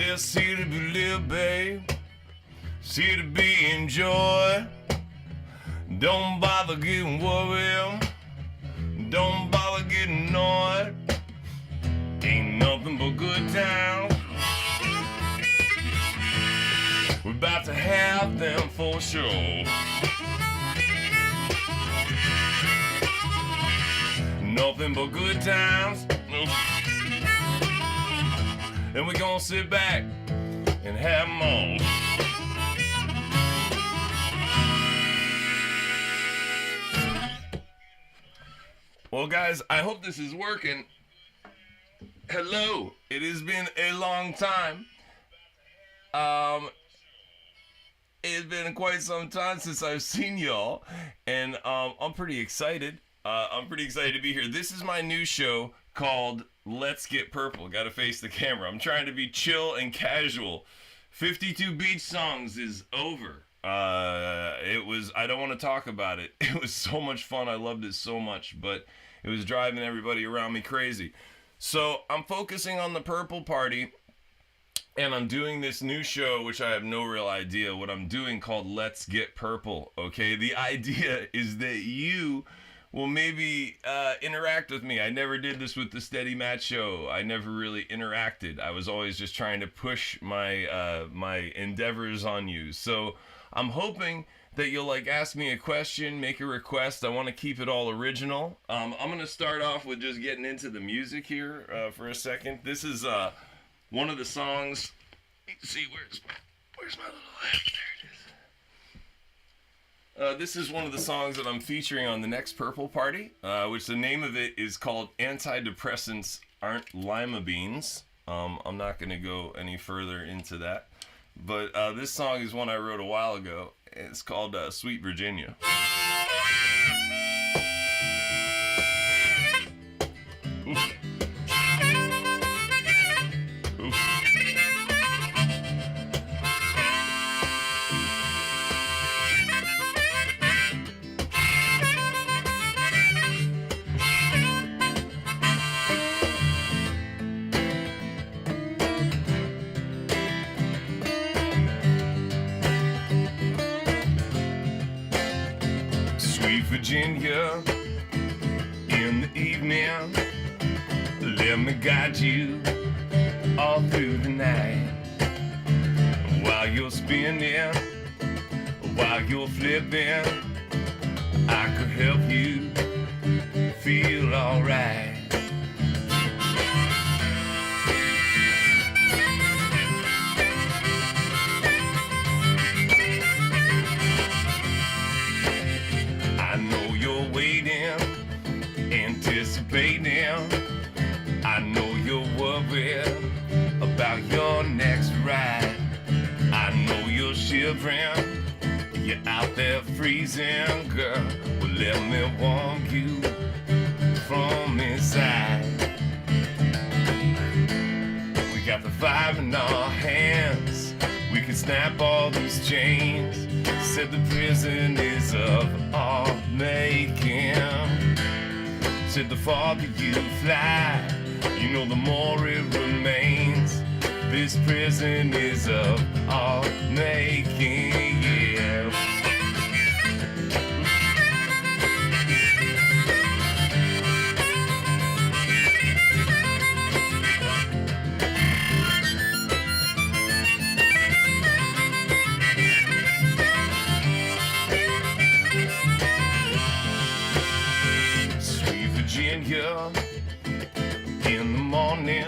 This city to live, babe. City to be enjoyed. Don't bother getting worried. Don't bother getting annoyed. Ain't nothing but good times. We're about to have them for sure. Nothing but good times. And we're gonna sit back and have them all. Well, guys, I hope this is working. Hello. It has been a long time. It's been quite some time since I've seen y'all, and I'm pretty excited. I'm pretty excited to be here. This is my new show called Let's Get Purple. Gotta face the camera. I'm trying to be chill and casual. 52 Beach Songs is over. I don't want to talk about it. It was so much fun. I loved it so much, but it was driving everybody around me crazy. So I'm focusing on the Purple Party, and I'm doing this new show, which I have no real idea what I'm doing, called Let's Get Purple, okay? The idea is that you will maybe interact with me. I never did this with the Steady Matt show. I never really interacted. I was always just trying to push my my endeavors on you. So I'm hoping that you'll ask me a question, make a request. I want to keep it all original. I'm going to start off with just getting into the music here for a second. This is one of the songs. Let's see, where's my little app? There it is. This is one of the songs that I'm featuring on the next Purple Party, which the name of it is called Antidepressants Aren't Lima Beans. I'm not going to go any further into that. But this song is one I wrote a while ago. It's called Sweet Virginia. Oof. Oof. Sweet Virginia, in the evening, let me guide you all through the night. While you're spinning, while you're flipping, I could help you feel alright. I know you're waiting, anticipating. I know you're worried about your next ride. I know you're shivering, you're out there freezing, girl. Well, let me warm you from inside. We got the fire in our hands, we can snap all these chains. Said the prison is of our making. Said the farther you fly, you know the more it remains. This prison is of our making, yeah. Virginia, in the morning,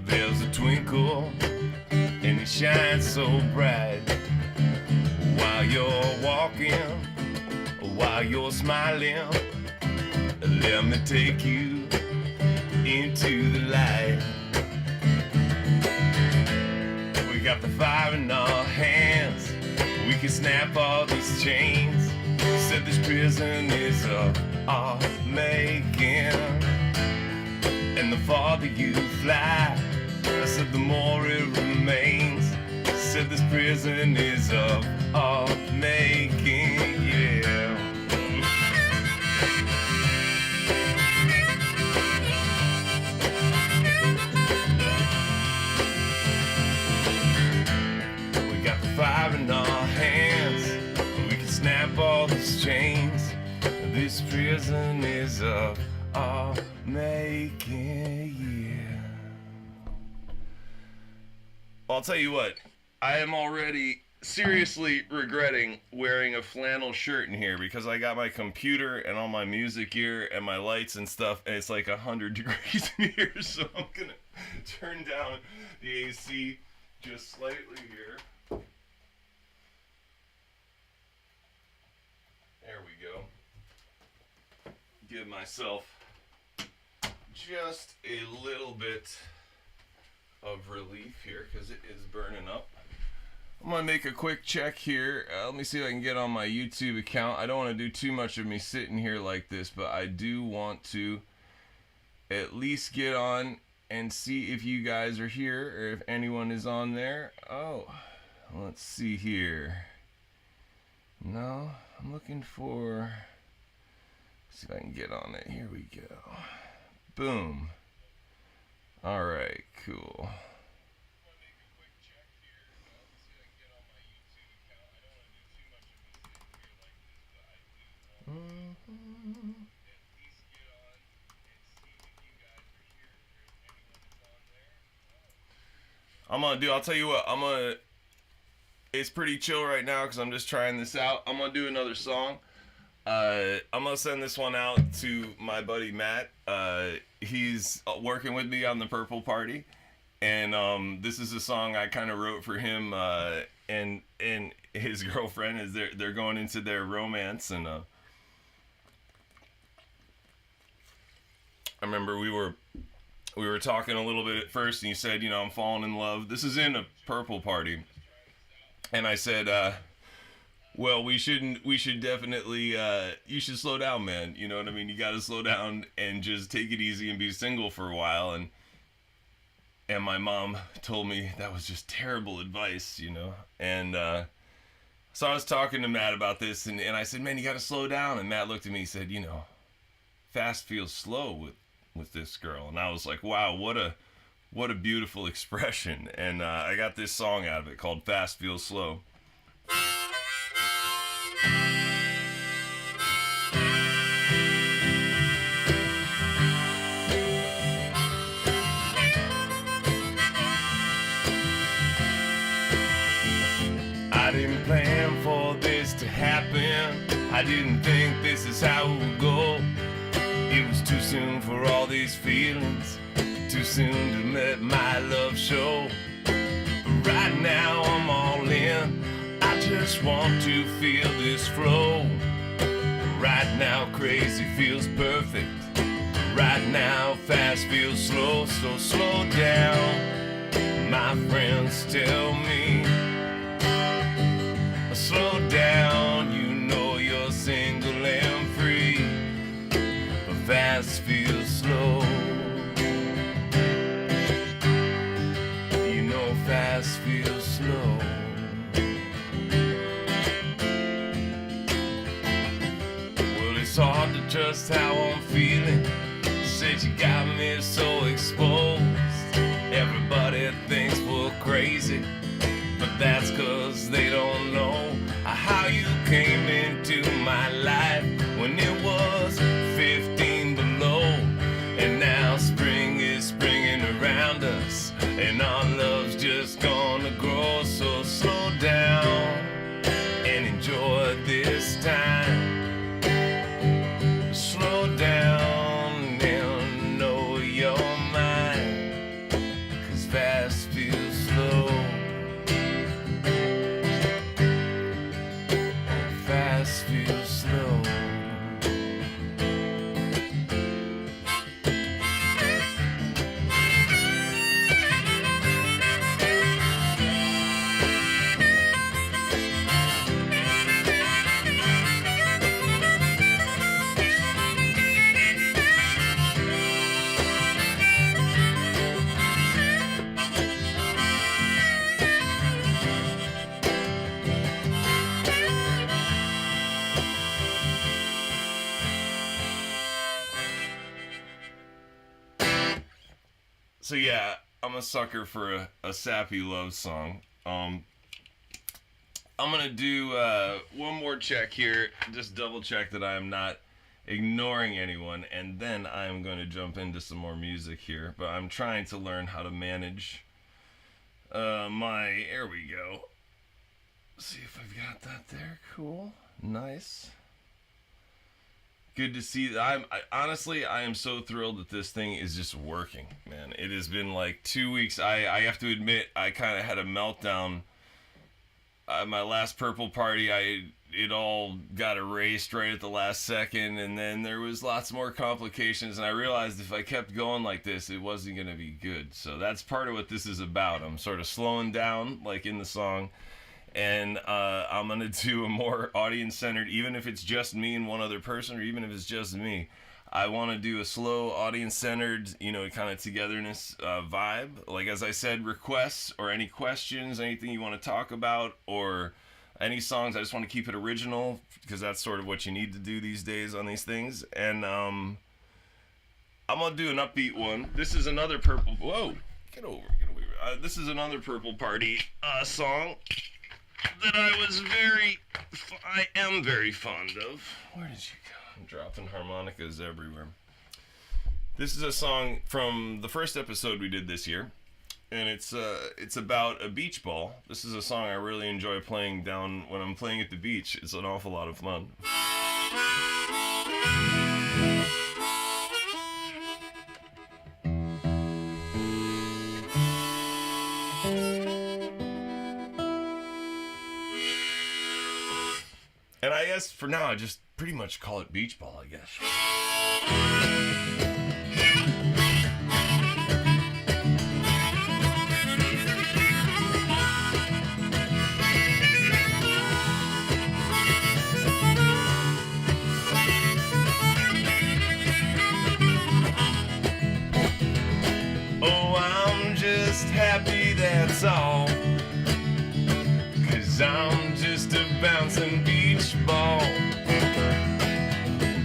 there's a twinkle and it shines so bright. While you're walking, while you're smiling, let me take you into the light. We got the fire in our hands, we can snap all these chains. Said this prison is of our making. And the farther you fly, I said the more it remains. Said this prison is of our making, yeah. season is of our making, yeah. I'll tell you what, I am already seriously regretting wearing a flannel shirt in here because I got my computer and all my music gear and my lights and stuff, and it's like 100 degrees in here, so I'm gonna turn down the AC just slightly here. There we go. Give myself just a little bit of relief here because it is burning up. I'm gonna make a quick check here. Let me see if I can get on my YouTube account. I don't want to do too much of me sitting here like this, but I do want to at least get on and see if you guys are here or if anyone is on there. Oh, let's see here. No, I'm looking for. See if I can get on it. Here we go. Boom. All right, cool. I'll tell you what, it's pretty chill right now because I'm just trying this out. I'm gonna do another song. I'm gonna send this one out to my buddy Matt. He's working with me on the Purple Party, and this is a song I kind of wrote for him and his girlfriend as they're going into their romance. And I remember we were talking a little bit at first, and you said, I'm falling in love. This is in a Purple Party, and I said, well, we should definitely, you should slow down, man. You know what I mean? You got to slow down and just take it easy and be single for a while. And my mom told me that was just terrible advice, And so I was talking to Matt about this, and I said, man, you got to slow down. And Matt looked at me and said, fast feels slow with this girl. And I was like, wow, what a beautiful expression. And I got this song out of it called Fast Feels Slow. I didn't plan for this to happen. I didn't think this is how it would go. It was too soon for all these feelings, too soon to let my love show. But right now I'm all in. I just want to feel this flow. Right now crazy feels perfect. Right now fast feels slow. So slow down, my friends tell me. Slow down, you're single and free. But fast feels slow. Fast feels slow. Well, it's hard to trust how I'm feeling. Said you got me so exposed. Everybody thinks we're crazy, but that's 'cause they don't know how you came into my life when it was 15 below. And now spring is springing around us, and our love's just gonna grow. So slow down and enjoy this time. Slow down and know your mind, 'cause fast feels slow. Fast feels slow. So yeah, I'm a sucker for a sappy love song. I'm gonna do one more check here, just double check that I am not ignoring anyone, and then I'm going to jump into some more music here. But I'm trying to learn how to manage my. There we go. See if I've got that there. Cool. Nice. Good to see that. Honestly, I am so thrilled that this thing is just working, man. It has been like 2 weeks. I have to admit, I kind of had a meltdown. My last purple party, it all got erased right at the last second, and then there was lots more complications, and I realized if I kept going like this, it wasn't going to be good. So that's part of what this is about. I'm sort of slowing down, like in the song, and I'm going to do a more audience-centered, even if it's just me and one other person, or even if it's just me. I want to do a slow, audience-centered, kind of togetherness vibe. Like, as I said, requests or any questions, anything you want to talk about, or any songs. I just want to keep it original, because that's sort of what you need to do these days on these things. And I'm going to do an upbeat one. This is another Purple... Whoa! Get over. This is another Purple Party song that I am very fond of. Where did you go? I'm dropping harmonicas everywhere. This is a song from the first episode we did this year, and it's about a beach ball. This is a song I really enjoy playing down when I'm playing at the beach. It's an awful lot of fun. And I guess for now I just pretty much call it beach ball, I guess. Oh, I'm just happy, that's all. 'Cause I'm just a bouncing beach ball,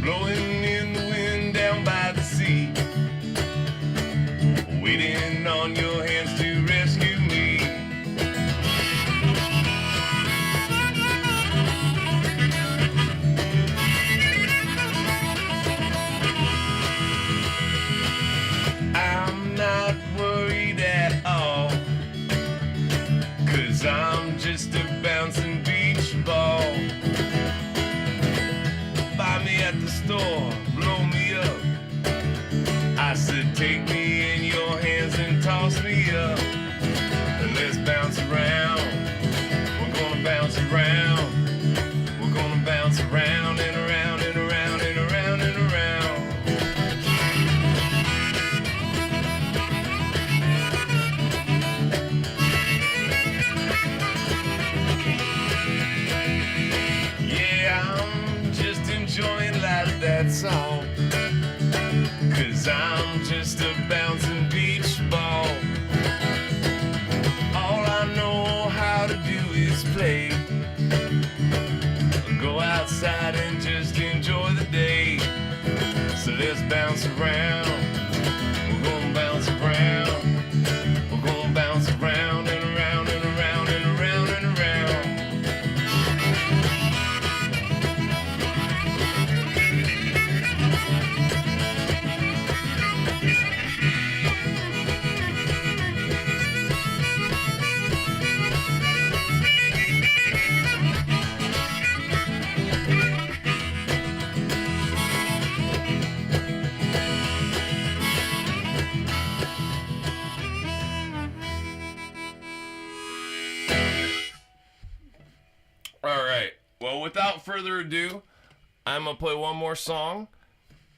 blowing in the wind down by the sea, waiting on your hands to rescue me. I'm not worried at all, 'cause I'm just a bouncing beach ball. Buy me at the store, blow me up. I said take me in your hands and toss me up, and let's bounce around. We're gonna bounce around. We're gonna bounce around and around and around and around and around. Enjoying life, that's all. 'Cause I'm just a bouncing beach ball. All I know how to do is play. Go outside and just enjoy the day. So let's bounce around. We're gonna bounce around. We're gonna bounce around and around and around and around and around. Well, without further ado, I'm going to play one more song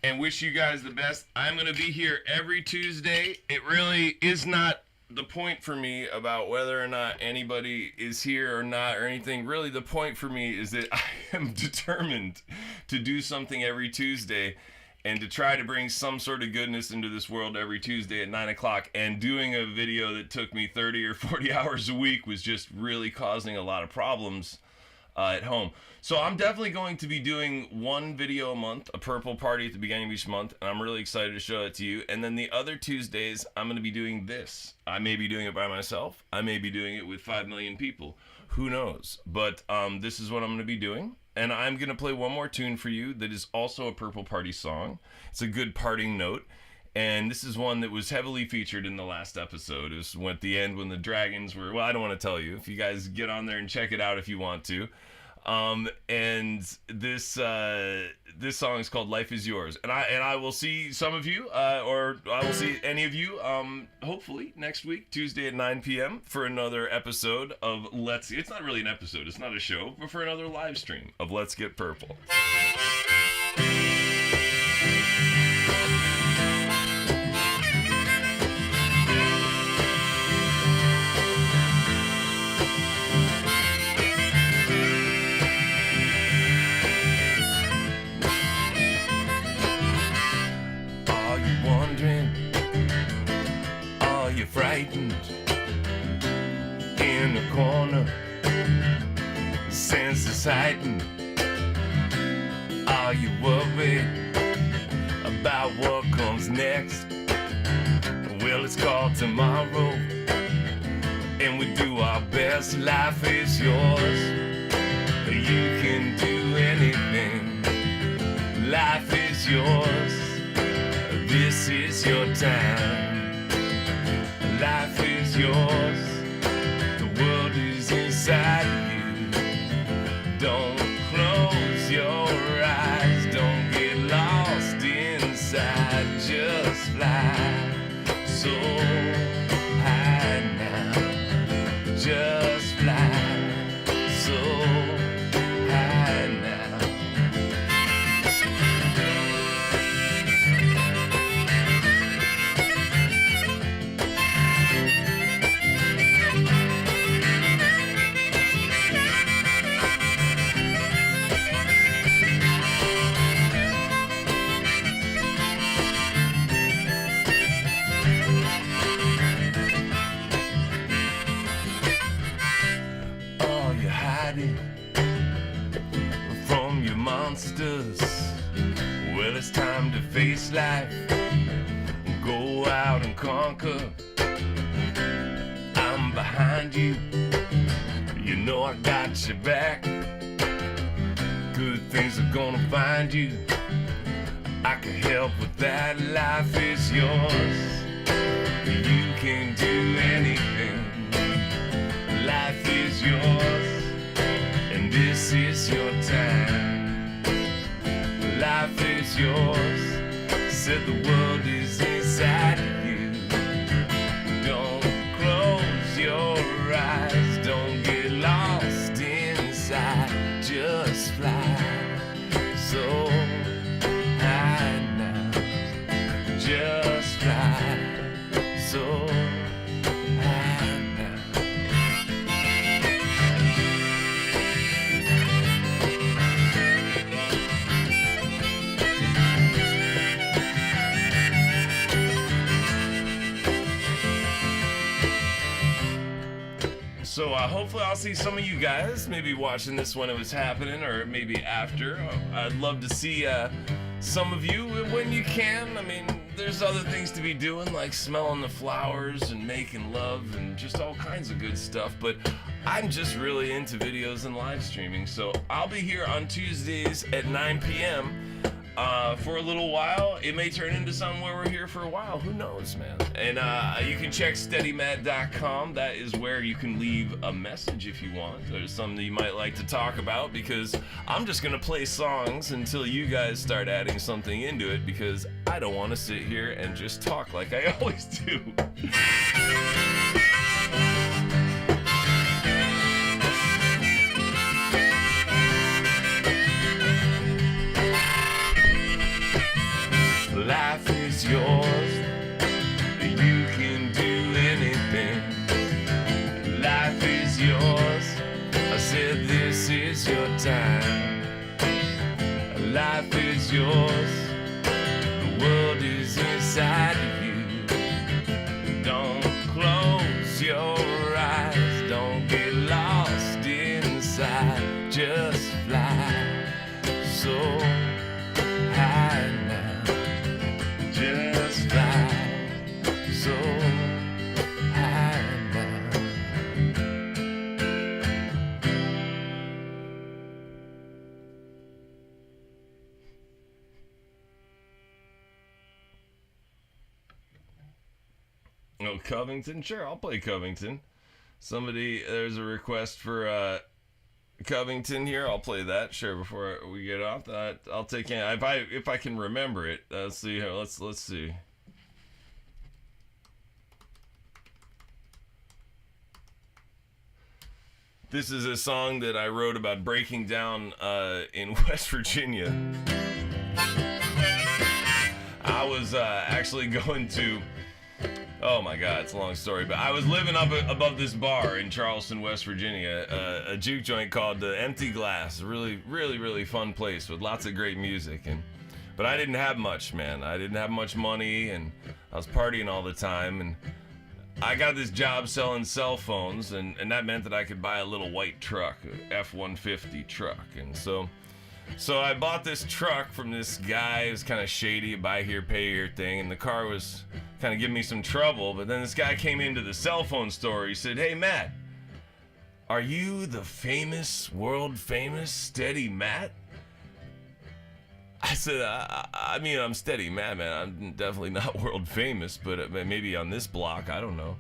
and wish you guys the best. I'm going to be here every Tuesday. It really is not the point for me about whether or not anybody is here or not or anything. Really, the point for me is that I am determined to do something every Tuesday and to try to bring some sort of goodness into this world every Tuesday at 9 o'clock. And doing a video that took me 30 or 40 hours a week was just really causing a lot of problems at home. So I'm definitely going to be doing one video a month, a purple party at the beginning of each month, and I'm really excited to show it to you. And then the other Tuesdays, I'm going to be doing this. I may be doing it by myself. I may be doing it with 5 million people. Who knows? But this is what I'm going to be doing. and I'm going to play one more tune for you that is also a Purple Party song. It's a good parting note. And this is one that was heavily featured in the last episode. It was at the end when the dragons were... Well, I don't want to tell you. If you guys get on there and check it out if you want to. And this song is called "Life Is Yours," and I will see some of you, or I will see any of you, hopefully next week, Tuesday at 9 p.m. for another episode of Let's. It's not really an episode, it's not a show, but for another live stream of Let's Get Purple. Frightened in the corner, senses heightened. Are you worried about what comes next? Well, it's called tomorrow, and we do our best. Life is yours, you can do anything. Life is yours, this is your time. Life is yours, the world is inside of you. Don't close your eyes, don't get lost inside. Just fly so high now. Just fly so high now. From your monsters, well, it's time to face life. Go out and conquer. I'm behind you, you know I got your back. Good things are gonna find you, I can help with that. Life is yours, you can do anything. Life is yours, and this is your time. Life is yours, said the world is inside of you. Don't close your eyes, don't get lost inside. Just fly so high now. Just fly so high now. So hopefully I'll see some of you guys maybe watching this when it was happening, or maybe after. I'd love to see some of you when you can. I mean, there's other things to be doing, like smelling the flowers and making love and just all kinds of good stuff, but I'm just really into videos and live streaming. So I'll be here on Tuesdays at 9 p.m. For a little while. It may turn into something where we're here for a while. Who knows, man? And you can check steadymat.com. That is where you can leave a message if you want. There's something you might like to talk about, because I'm just going to play songs until you guys start adding something into it, because I don't want to sit here and just talk like I always do. Life is yours, you can do anything. Life is yours, I said this is your time. Life is yours, the world is inside of you. Don't close your eyes, don't get lost inside. Just fly so high now. Just fly so high now. Oh, Covington? Sure, I'll play Covington. There's a request for Covington here. I'll play that. Sure, before we get off that, I'll take in if I can remember it. Let's see here. Let's see. This is a song that I wrote about breaking down in West Virginia. I was actually going to. Oh my God, it's a long story, but I was living up above this bar in Charleston, West Virginia, a juke joint called the Empty Glass. Really, really, really fun place with lots of great music. But I didn't have much, man. I didn't have much money, and I was partying all the time. And I got this job selling cell phones, and that meant that I could buy a little white truck, a F-150 truck. And so I bought this truck from this guy. It was kind of shady, a buy here, pay here thing, and the car was kind of giving me some trouble. But then this guy came into the cell phone store. He said, "Hey, Matt, are you the famous, world famous Steady Matt?" I said, I mean, I'm Steady Matt, man. I'm definitely not world famous, but maybe on this block, I don't know.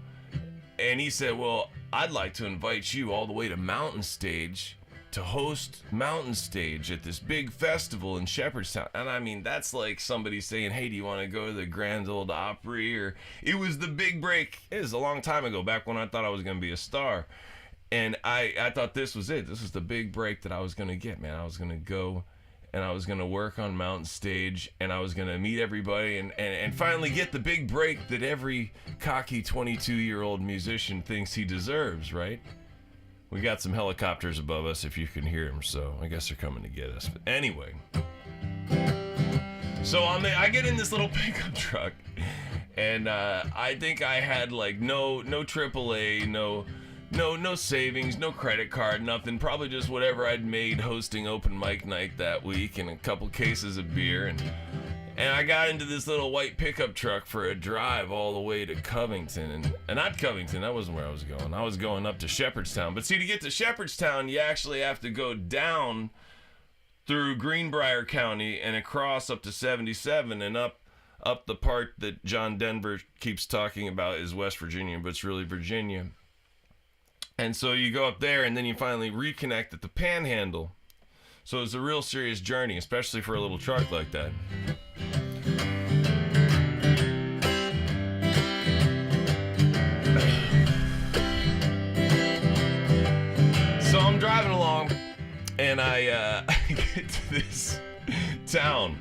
And he said, "Well, I'd like to invite you all the way to Mountain Stage to host Mountain Stage at this big festival in Shepherdstown." And I mean, that's like somebody saying, "Hey, do you want to go to the Grand Ole Opry?" Or it was the big break. It was a long time ago, back when I thought I was going to be a star. And I thought this was it. This was the big break that I was going to get, man. I was going to go and I was going to work on Mountain Stage, and I was going to meet everybody and finally get the big break that every cocky 22-year-old musician thinks he deserves, right? We got some helicopters above us, if you can hear them, so I guess they're coming to get us. But anyway, so I get in this little pickup truck, and I think I had like no AAA, no savings, no credit card, nothing. Probably just whatever I'd made hosting open mic night that week, and a couple cases of beer, and I got into this little white pickup truck for a drive all the way to Covington. And not Covington, that wasn't where I was going. I was going up to Shepherdstown. But see, to get to Shepherdstown, you actually have to go down through Greenbrier County and across up to 77 and up the part that John Denver keeps talking about is West Virginia, but it's really Virginia. And so you go up there, and then you finally reconnect at the Panhandle. So it's a real serious journey, especially for a little truck like that. So I'm driving along, and I get to this town.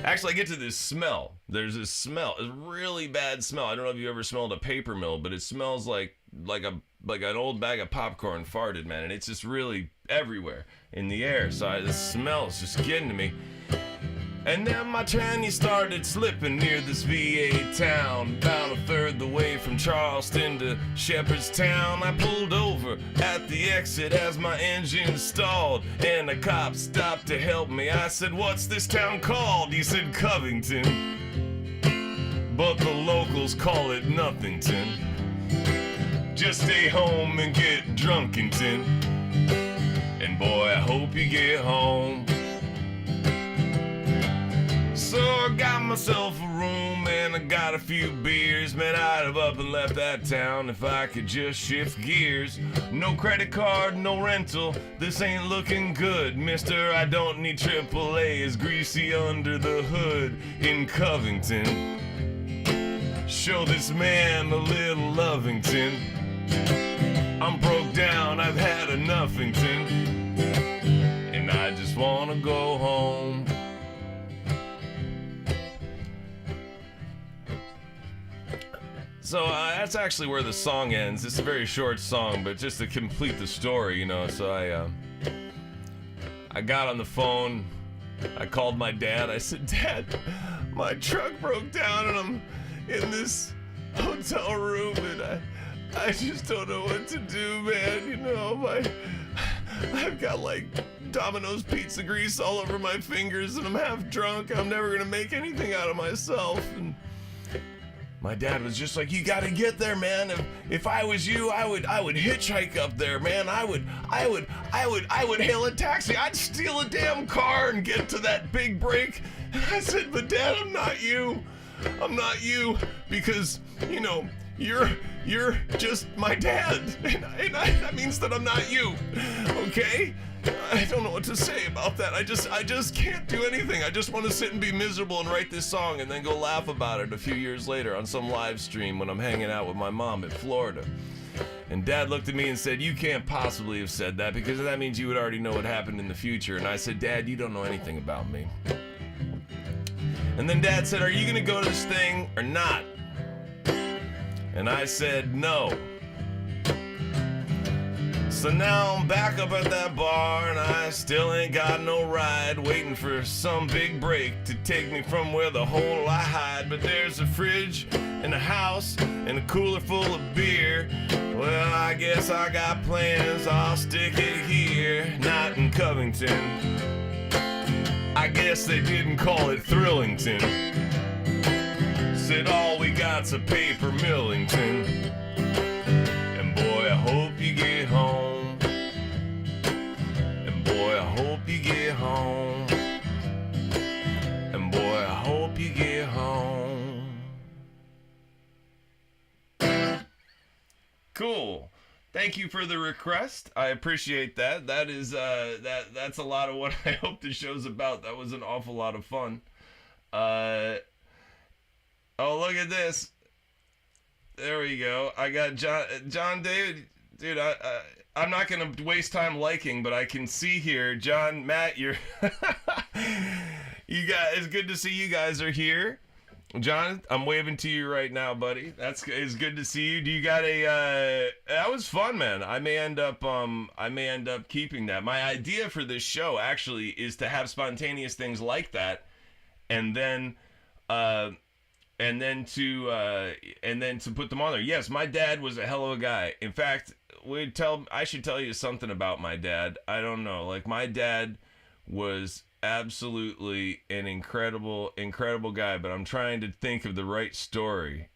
Actually, I get to this smell. There's this smell. It's a really bad smell. I don't know if you ever smelled a paper mill, but it smells like an old bag of popcorn farted, man. And it's just really everywhere in the air. So the smell is just getting to me. And then my tranny started slipping near this VA town, about a third the way from Charleston to Shepherdstown. I pulled over at the exit as my engine stalled, and a cop stopped to help me. I said, "What's this town called?" He said, "Covington, but the locals call it Nothington. Just stay home and get Drunkington, and boy, I hope you get home." So I got myself a room and I got a few beers. Man, I'd have up and left that town if I could just shift gears. No credit card, no rental, this ain't looking good. Mister, I don't need AAA, it's greasy under the hood in Covington. Show this man a little Lovington. I'm broke down, I've had a Nothington, and I just wanna go home. So that's actually where the song ends. It's a very short song, but just to complete the story, you know. So I got on the phone. I called my dad. I said, "Dad, my truck broke down and I'm in this hotel room and I just don't know what to do, man. You know, I've got like Domino's pizza grease all over my fingers and I'm half drunk. I'm never gonna make anything out of myself." And my dad was just like, "You gotta get there, man. If I was you, I would hitchhike up there, man. I would hail a taxi. I'd steal a damn car and get to that big break." And I said, "But Dad, I'm not you. I'm not you because, you know, you're just my dad, and that means that I'm not you, okay? I don't know what to say about that. I just can't do anything. I just want to sit and be miserable and write this song and then go laugh about it a few years later on some live stream when I'm hanging out with my mom in Florida. And Dad looked at me and said, you can't possibly have said that because that means you would already know what happened in the future. And I said, Dad, you don't know anything about me. And then Dad said, are you going to go to this thing or not? And I said, no. So now I'm back up at that bar and I still ain't got no ride, waiting for some big break to take me from where the hole I hide. But there's a fridge and a house and a cooler full of beer. Well, I guess I got plans, I'll stick it here. Not in Covington, I guess they didn't call it Thrillington. Said all we got's a paper Millington. And boy, I hope you get home. And boy, I hope you get home. And boy, I hope you get home. Cool. Thank you for the request. I appreciate that. That is that's a lot of what I hope the show's about. That was an awful lot of fun. Oh, look at this. There we go. I got John David. Dude, I'm not going to waste time liking, but I can see here, John, Matt, you're... you guys, it's good to see you guys are here. John, I'm waving to you right now, buddy. It's good to see you. Do you got a, that was fun, man. I may end up keeping that. My idea for this show, actually, is to have spontaneous things like that, and then to put them on there. Yes, my dad was a hell of a guy. In fact, I should tell you something about my dad. I don't know. Like, my dad was absolutely an incredible guy, but I'm trying to think of the right story.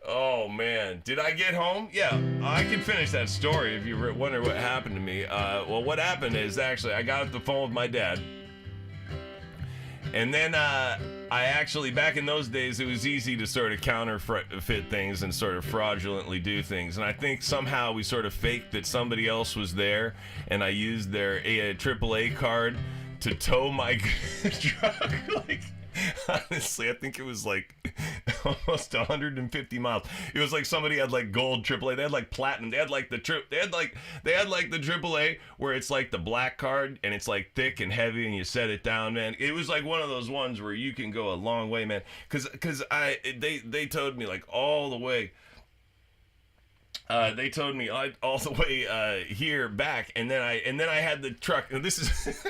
Oh man, did I get home? Yeah, I can finish that story if you wonder what happened to me. Well, what happened is, actually, I got off the phone with my dad. And then I actually, back in those days, it was easy to sort of counterfeit things and sort of fraudulently do things. And I think somehow we sort of faked that somebody else was there, and I used their AAA card to tow my truck. Like, honestly, I think it was like almost 150 miles. It was like somebody had like gold AAA. They had like platinum. They had like the AAA where it's like the black card and it's like thick and heavy and you set it down, man. It was like one of those ones where you can go a long way, man. Cause they towed me like all the way. They towed me all the way here back, and then I had the truck. And this is.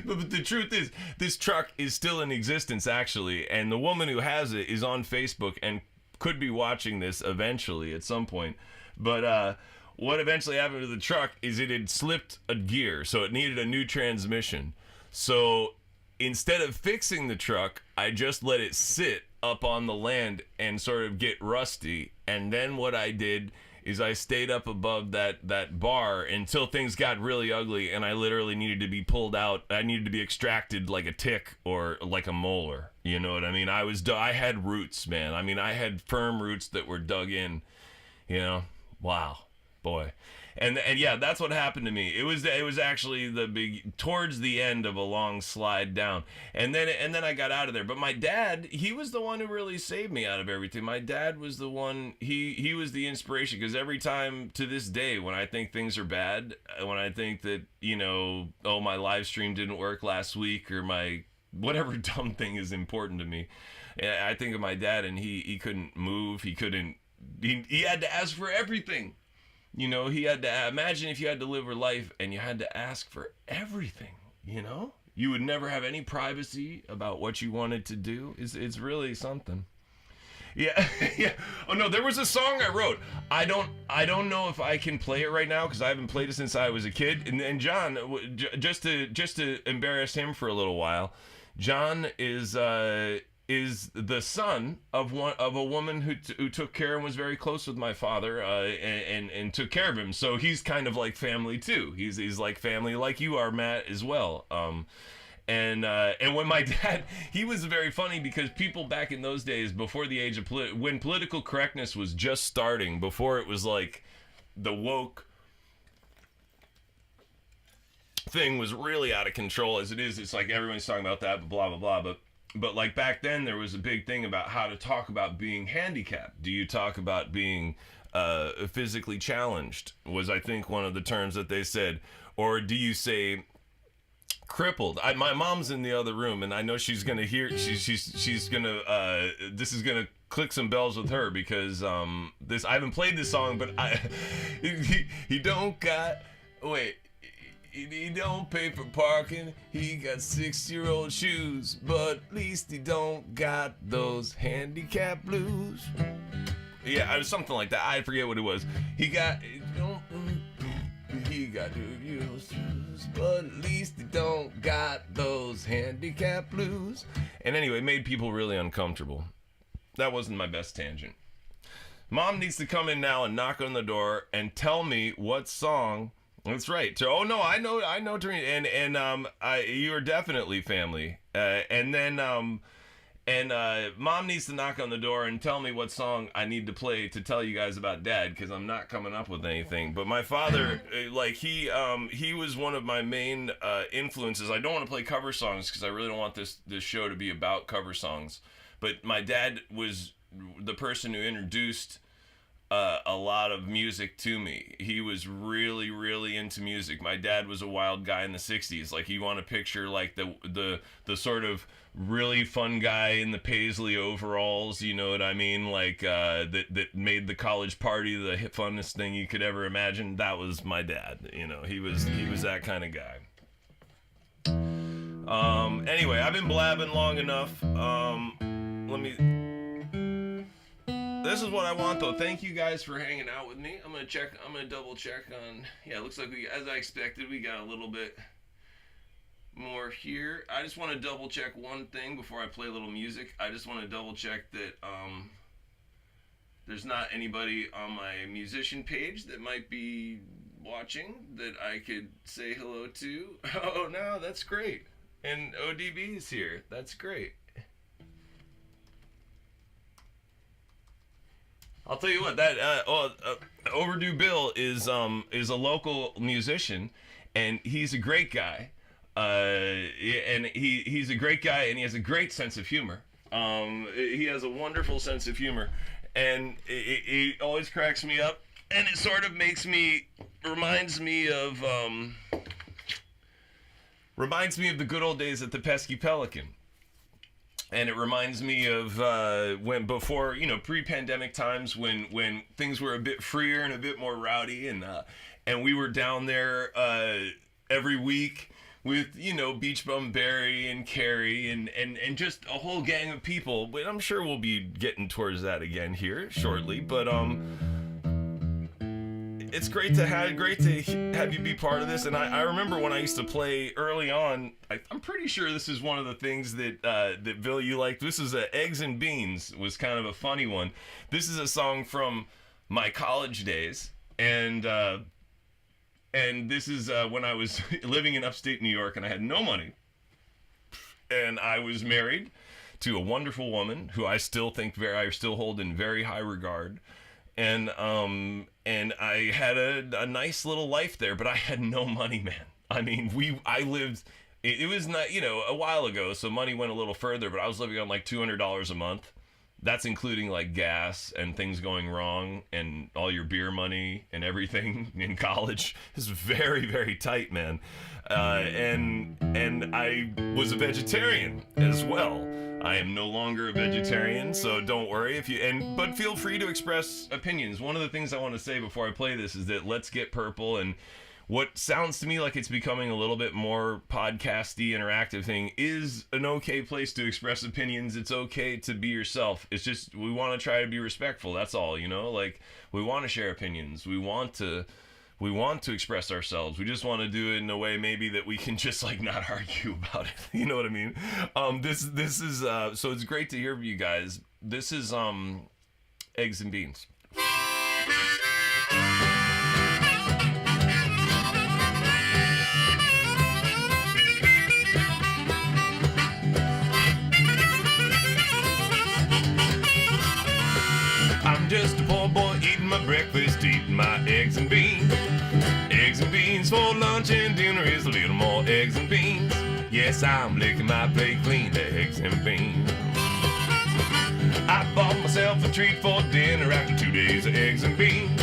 But the truth is, this truck is still in existence, actually, and the woman who has it is on Facebook and could be watching this eventually at some point. But what eventually happened to the truck is it had slipped a gear, so it needed a new transmission. So instead of fixing the truck, I just let it sit up on the land and sort of get rusty. And then what I did is I stayed up above that bar until things got really ugly and I literally needed to be pulled out. I needed to be extracted like a tick or like a molar. You know what I mean? I had roots, man. I mean, I had firm roots that were dug in, you know? Wow, boy. And yeah, that's what happened to me. It was actually towards the end of a long slide down, and then I got out of there. But my dad, he was the one who really saved me out of everything. My dad was the one. He was the inspiration, because every time to this day when I think things are bad, when I think that, you know, oh, my live stream didn't work last week, or my whatever dumb thing is important to me, I think of my dad, and he couldn't move. He had to ask for everything. You know, he had to imagine if you had to live your life and you had to ask for everything, you know? You would never have any privacy about what you wanted to do. It's really something. Yeah. Yeah. Oh no, there was a song I wrote. I don't know if I can play it right now because I haven't played it since I was a kid. And John, just to embarrass him for a little while, John is the son of a woman who took care and was very close with my father, and took care of him. So he's kind of like family too. He's like family, like you are, Matt, as well. And when my dad, he was very funny because people back in those days, before the age of when political correctness was just starting, before it was like the woke thing was really out of control as it is. It's like everyone's talking about that, blah blah blah. But like back then, there was a big thing about how to talk about being handicapped. Do you talk about being physically challenged? Was, I think, one of the terms that they said, or do you say crippled? My mom's in the other room, and I know she's gonna hear. She's gonna. This is gonna click some bells with her because this, I haven't played this song, but he don't got. Wait. He don't pay for parking. He got 6-year-old shoes, but at least he don't got those handicap blues. Yeah, it was something like that. I forget what it was. He got 2-year-old shoes, but at least he don't got those handicap blues. And anyway, it made people really uncomfortable. That wasn't my best tangent. Mom needs to come in now and knock on the door and tell me what song. That's right. Oh no, I know, Tarina, and you are definitely family. Mom needs to knock on the door and tell me what song I need to play to tell you guys about Dad, because I'm not coming up with anything. But my father, he was one of my main influences. I don't want to play cover songs because I really don't want this show to be about cover songs. But my dad was the person who introduced a lot of music to me. He was really, really into music. My dad was a wild guy in the 60s. Like, you want to picture like the sort of really fun guy in the paisley overalls, you know what I mean? Like that made the college party the funnest thing you could ever imagine. That was my dad. You know, he was that kind of guy. Anyway, I've been blabbing long enough. This is what I want, though. Thank you guys for hanging out with me. I'm gonna double check on. Yeah, it looks like as I expected, we got a little bit more here. I just want to double check one thing before I play a little music. I just want to double check that there's not anybody on my musician page that might be watching that I could say hello to. Oh, no, that's great. And ODB's here. That's great. I'll tell you what, that Overdue Bill is a local musician, and he's a great guy. And he's a great guy, and he has a great sense of humor. He has a wonderful sense of humor, and it always cracks me up, and it sort of reminds me of the good old days at the Pesky Pelican. And it reminds me of when before, pre-pandemic times when things were a bit freer and a bit more rowdy, and we were down there every week with, Beach Bum Barry and Carrie and just a whole gang of people. But I'm sure we'll be getting towards that again here shortly. But it's great to have you be part of this. And I remember when I used to play early on. I'm pretty sure this is one of the things that Bill, you liked. This is Eggs and Beans was kind of a funny one. This is a song from my college days, and this is when I was living in upstate New York and I had no money, and I was married to a wonderful woman who I still hold in very high regard. And I had a nice little life there, but I had no money, man. I mean, I lived, it was not, a while ago, so money went a little further, but I was living on like $200 a month. That's including like gas and things going wrong and all your beer money and everything in college. It's very, very tight, man. And I was a vegetarian as well. I am no longer a vegetarian, so don't worry but feel free to express opinions. One of the things I want to say before I play this is that Let's Get Purple, and what sounds to me like it's becoming a little bit more podcasty, interactive thing, is an okay place to express opinions. It's okay to be yourself. It's just, we want to try to be respectful. That's all, like, we want to share opinions. We want to express ourselves. We just want to do it in a way maybe that we can just like not argue about it. You know what I mean? This is so it's great to hear from you guys. This is Eggs and Beans. eating my breakfast, eating my eggs and beans. Eggs and beans for lunch and dinner is a little more eggs and beans. Yes, I'm licking my plate clean, eggs and beans. I bought myself a treat for dinner after 2 days of eggs and beans.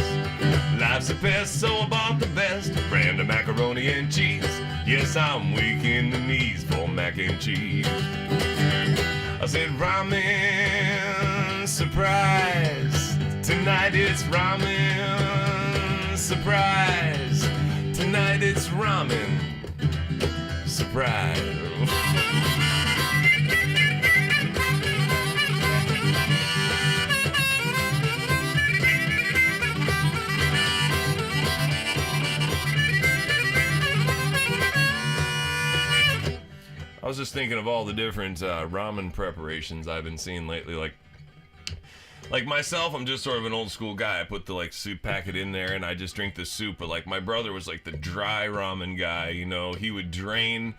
Life's a pest, so I bought the best brand of macaroni and cheese. Yes, I'm weak in the knees for mac and cheese. I said ramen surprise. Tonight it's ramen surprise. Tonight it's ramen surprise. I was just thinking of all the different ramen preparations I've been seeing lately. Like myself, I'm just sort of an old school guy. I put the soup packet in there and I just drink the soup. But my brother was the dry ramen guy. You know, he would drain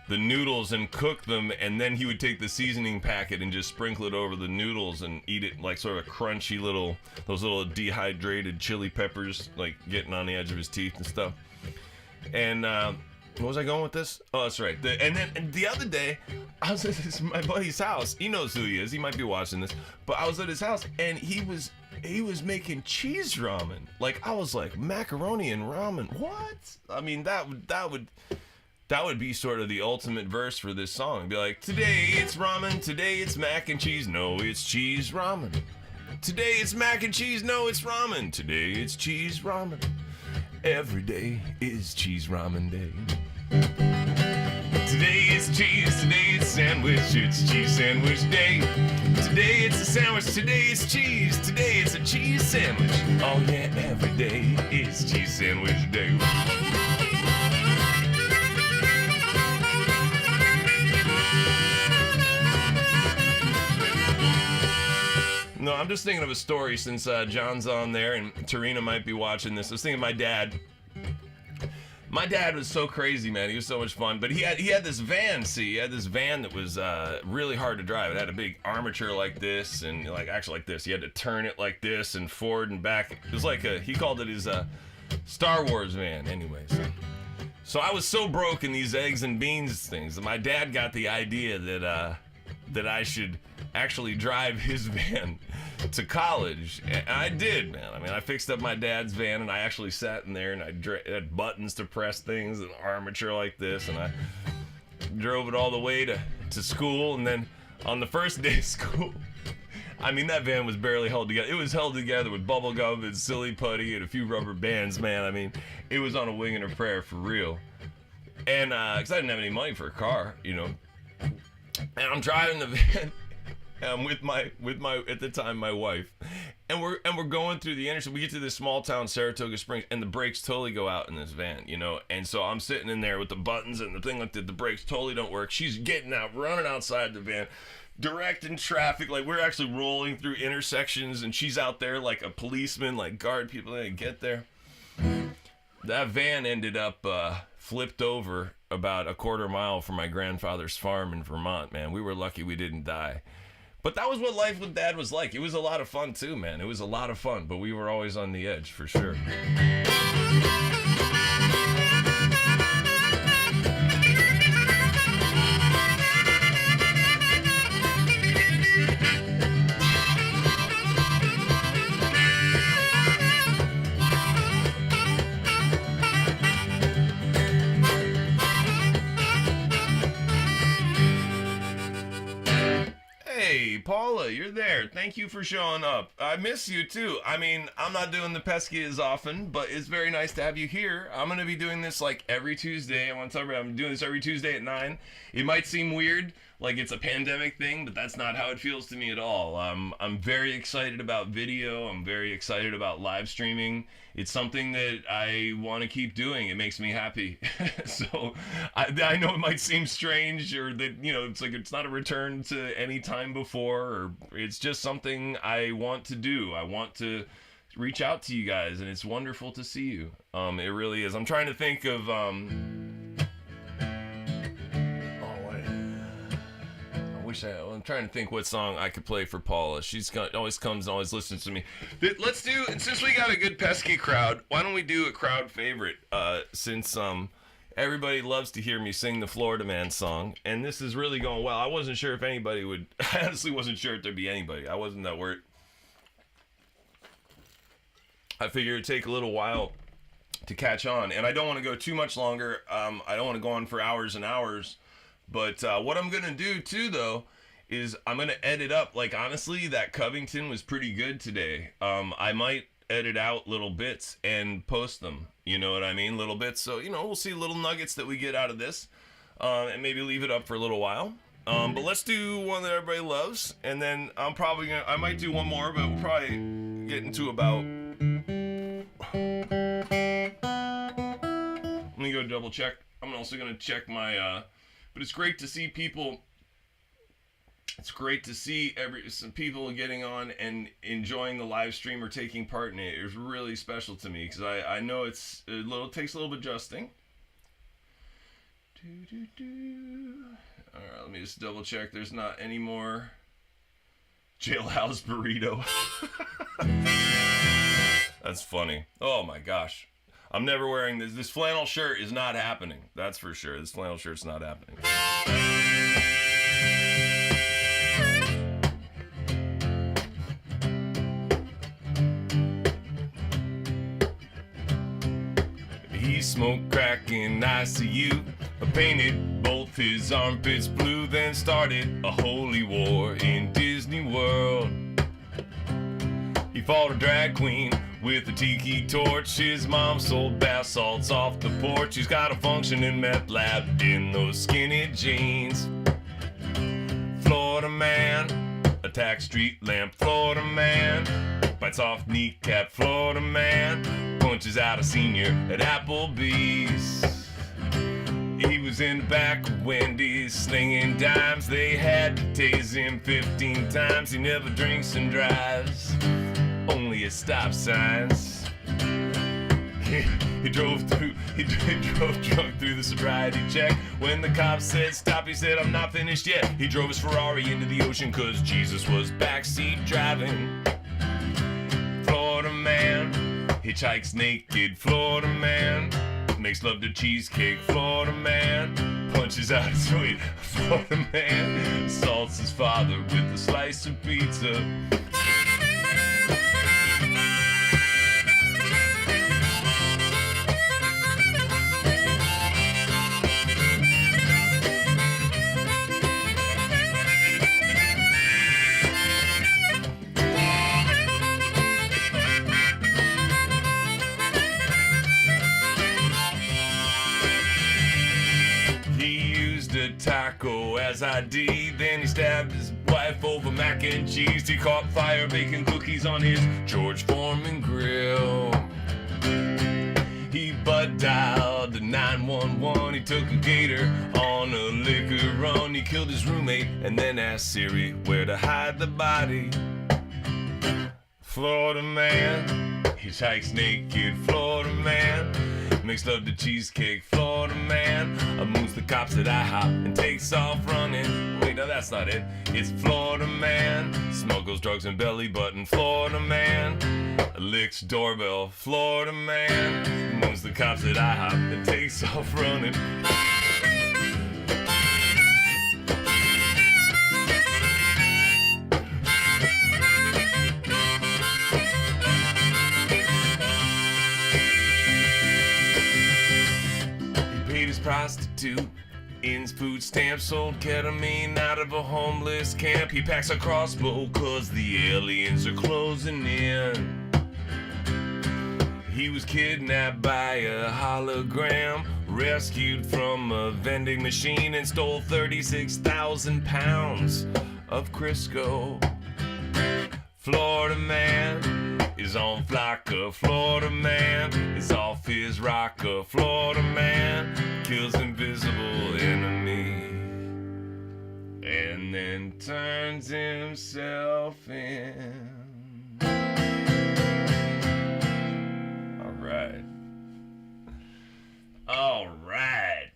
the noodles and cook them, and then he would take the seasoning packet and just sprinkle it over the noodles and eat it sort of crunchy those little dehydrated chili peppers getting on the edge of his teeth and stuff. And what was I going with this? Oh, that's right. And the other day, I was at my buddy's house. He knows who he is. He might be watching this. But I was at his house, and he was making cheese ramen. I was like, macaroni and ramen. What? I mean, that would be sort of the ultimate verse for this song. It'd be like, today it's ramen, today it's mac and cheese. No, it's cheese ramen. Today it's mac and cheese. No, it's ramen. Today it's cheese ramen. Every day is cheese ramen day. Today it's cheese, today it's sandwich, it's cheese sandwich day. Today it's a sandwich, today it's cheese, today it's a cheese sandwich. Oh yeah, every day is cheese sandwich day. No, I'm just thinking of a story since John's on there and Tarina might be watching this. I was thinking of my dad. My dad was so crazy, man. He was so much fun. But he had this van, he had this van that was really hard to drive. It had a big armature like this and actually like this. You had to turn it like this and forward and back. It was he called it his Star Wars van anyways. So I was so broke in these eggs and beans things that my dad got the idea that I should actually drive his van to college. And I did, man. I mean, I fixed up my dad's van and I actually sat in there and I had buttons to press things and armature like this, and I drove it all the way to school. And then on the first day of school, I mean, that van was barely held together. It was held together with bubble gum and silly putty and a few rubber bands, man. I mean, it was on a wing and a prayer for real. And because I didn't have any money for a car, you know. And I'm driving the van. I'm with my at the time my wife, and we're going through the intersection. We get to this small town, Saratoga Springs, and the brakes totally go out in this van, you know. And so I'm sitting in there with the buttons and the thing like that. The brakes totally don't work. She's getting out, running outside the van, directing traffic. We're actually rolling through intersections, and she's out there like a policeman, guard people and get there. That van ended up flipped over about a quarter mile from my grandfather's farm in Vermont. Man, we were lucky we didn't die. But that was what life with Dad was like. It was a lot of fun too, man. It was a lot of fun, but we were always on the edge for sure. Hey, Paula, you're there. Thank you for showing up. I miss you, too. I mean, I'm not doing the pesky as often, but it's very nice to have you here. I'm going to be doing this, every Tuesday. I want to tell you, I'm doing this every Tuesday at 9. It might seem weird, like it's a pandemic thing, but that's not how it feels to me at all. I'm very excited about video. I'm very excited about live streaming. It's something that I want to keep doing. It makes me happy. So I know it might seem strange, or that, it's not a return to any time before, or it's just something I want to do. I want to reach out to you guys, and it's wonderful to see you. It really is. I'm trying to think of I'm trying to think what song I could play for Paula. Always comes and always listens to me. Let's do, since we got a good pesky crowd, why don't we do a crowd favorite? Since everybody loves to hear me sing the Florida Man song, and this is really going well. I wasn't sure if anybody would. I honestly wasn't sure if there'd be anybody. I wasn't that worried. I figured it'd take a little while to catch on, and I don't want to go too much longer. I don't want to go on for hours and hours, but what I'm gonna do too, though, is I'm gonna edit up. Like, honestly, that Covington was pretty good today. I might edit out little bits and post them. You know what I mean? Little bits. So, we'll see little nuggets that we get out of this, and maybe leave it up for a little while. But let's do one that everybody loves, and then I might do one more, but we'll probably get into about. Let me go double check. I'm also going to check my, but it's great to see people. It's great to see some people getting on and enjoying the live stream or taking part in it. It's really special to me because I know it takes a little bit adjusting. All right, let me just double check. There's not any more jailhouse burrito. That's funny. Oh my gosh. I'm never wearing this. This flannel shirt is not happening. That's for sure. This flannel shirt's not happening. He smoked crack in ICU, painted both his armpits blue, then started a holy war in Disney World. He fought a drag queen with a tiki torch. His mom sold bath salts off the porch. He's got a functioning meth lab in those skinny jeans. Florida man, attack street lamp. Florida man, bites off kneecap. Florida man, punches out a senior at Applebee's. He was in the back of Wendy's slinging dimes. They had to tase him 15 times. He never drinks and drives, only at stop signs. He drove drunk through the sobriety check. When the cops said stop, he said, I'm not finished yet. He drove his Ferrari into the ocean cause Jesus was backseat driving. Florida man, hitchhikes naked. Florida man, makes love to cheesecake. Florida man, punches out his weight. Florida man, assaults his father with a slice of pizza. Taco as ID, then he stabbed his wife over mac and cheese. He caught fire baking cookies on his George Foreman grill. He butt dialed 911. He took a gator on a liquor run. He killed his roommate and then asked Siri where to hide the body. Florida man, hitchhikes naked. Florida man, makes love to cheesecake. Florida man, moves the cops at IHOP and takes off running. Wait, no, that's not it. It's Florida man, smuggles drugs in belly button. Florida man, licks doorbell. Florida man, moves the cops at IHOP and takes off running. Prostitute, ins food stamps, sold ketamine out of a homeless camp. He packs a crossbow cause the aliens are closing in. He was kidnapped by a hologram, rescued from a vending machine, and stole 36,000 pounds of Crisco. Florida man is on Flocka. Florida man is off his rocker. Florida man kills invisible enemy and then turns himself in. All right.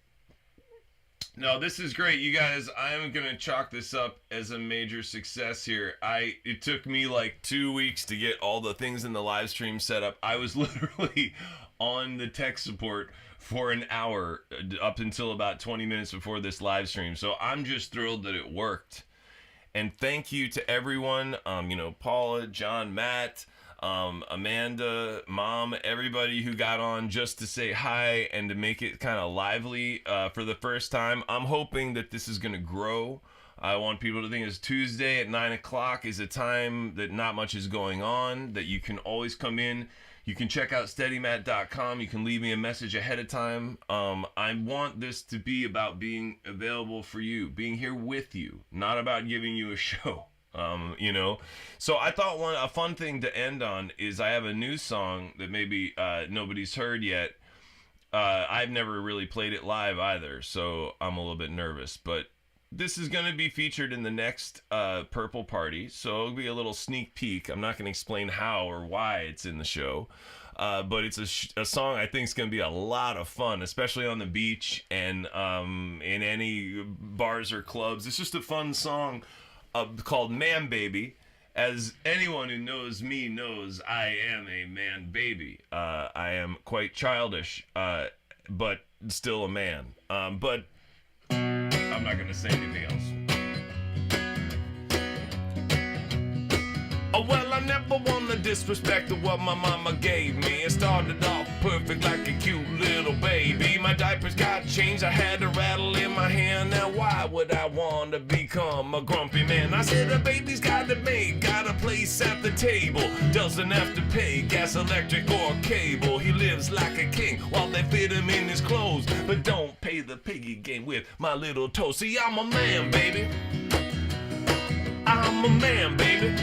No, this is great, you guys. I am gonna chalk this up as a major success here. It took me like 2 weeks to get all the things in the live stream set up. I was literally on the tech support for an hour up until about 20 minutes before this live stream. So I'm just thrilled that it worked. And thank you to everyone, Paula, John, Matt, Amanda, Mom, everybody who got on just to say hi and to make it kind of lively for the first time. I'm hoping that this is going to grow. I want people to think it's Tuesday at 9 o'clock is a time that not much is going on, that you can always come in. You can check out steadymat.com. You can leave me a message ahead of time. I want this to be about being available for you, being here with you, not about giving you a show. So I thought a fun thing to end on is I have a new song that maybe nobody's heard yet. I've never really played it live either, so I'm a little bit nervous, but this is going to be featured in the next Purple Party, so it'll be a little sneak peek. I'm not going to explain how or why it's in the show, but it's a song I think is going to be a lot of fun, especially on the beach and in any bars or clubs. It's just a fun song called Man Baby. As anyone who knows me knows, I am a man baby. I am quite childish, but still a man. But I'm not gonna say anything else. Oh, well, I never wanna disrespect what my mama gave me. It started off perfect like a cute little baby. My diapers got changed, I had a rattle in my hand. Now why would I want to become a grumpy man? I said a baby's got it made, got a place at the table. Doesn't have to pay gas, electric, or cable. He lives like a king while they fit him in his clothes, but don't pay the piggy game with my little toe. See, I'm a man, baby. I'm a man, baby.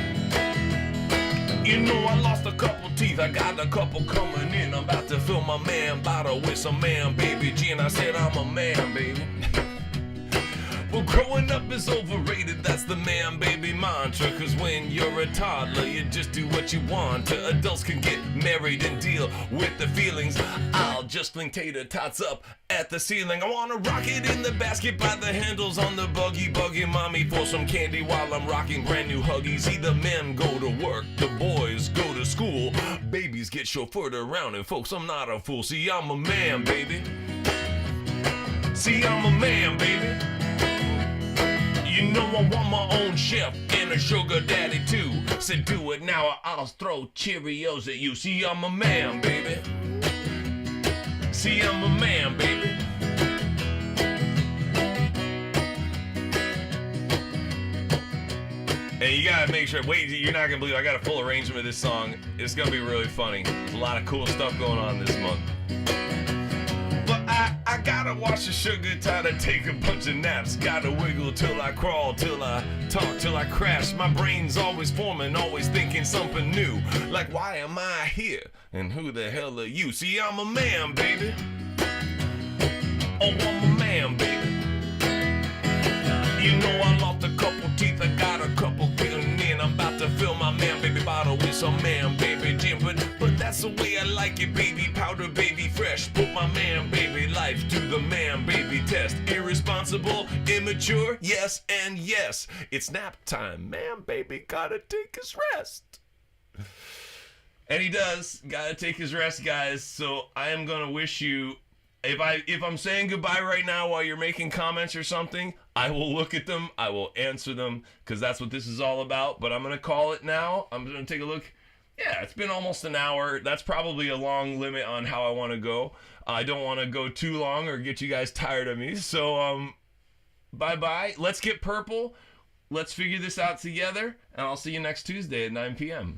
You know I lost a couple teeth, I got a couple coming in. I'm about to fill my man bottle with some man baby gin. I said I'm a man, baby. Well, growing up is overrated, that's the man baby mantra. Cause when you're a toddler, you just do what you want to. Adults can get married and deal with the feelings. I'll just fling tater tots up at the ceiling. I wanna rock it in the basket by the handles on the buggy. Buggy mommy for some candy while I'm rocking brand new Huggies. See, the men go to work, the boys go to school. Babies get chauffeured around, and folks, I'm not a fool. See, I'm a man, baby. See, I'm a man, baby. You know I want my own chef and a sugar daddy too. Said do it now or I'll throw Cheerios at you. See, I'm a man, baby. See, I'm a man, baby. And you gotta make sure, wait, you're not gonna believe I got a full arrangement of this song. It's gonna be really funny. There's a lot of cool stuff going on this month. But I gotta watch the sugar tide and take a bunch of naps. Gotta wiggle till I crawl, till I talk, till I crash. My brain's always forming, always thinking something new. Like, why am I here? And who the hell are you? See, I'm a man, baby. Oh, I'm a man, baby. You know I lost a couple teeth, I got a couple getting in. I'm about to fill my man baby bottle with some man baby gin. But that's the way I like it, baby. Powder baby fresh. Put my man baby life to the man baby test. Irresponsible, immature, yes and yes. It's nap time, man baby gotta take his rest. And he does, gotta take his rest, guys. So I am gonna wish you, if I'm saying goodbye right now while you're making comments or something, I will look at them, I will answer them, because that's what this is all about. But I'm going to call it now. I'm going to take a look. Yeah, it's been almost an hour. That's probably a long limit on how I want to go. I don't want to go too long or get you guys tired of me. So, bye-bye. Let's get purple. Let's figure this out together, and I'll see you next Tuesday at 9 p.m.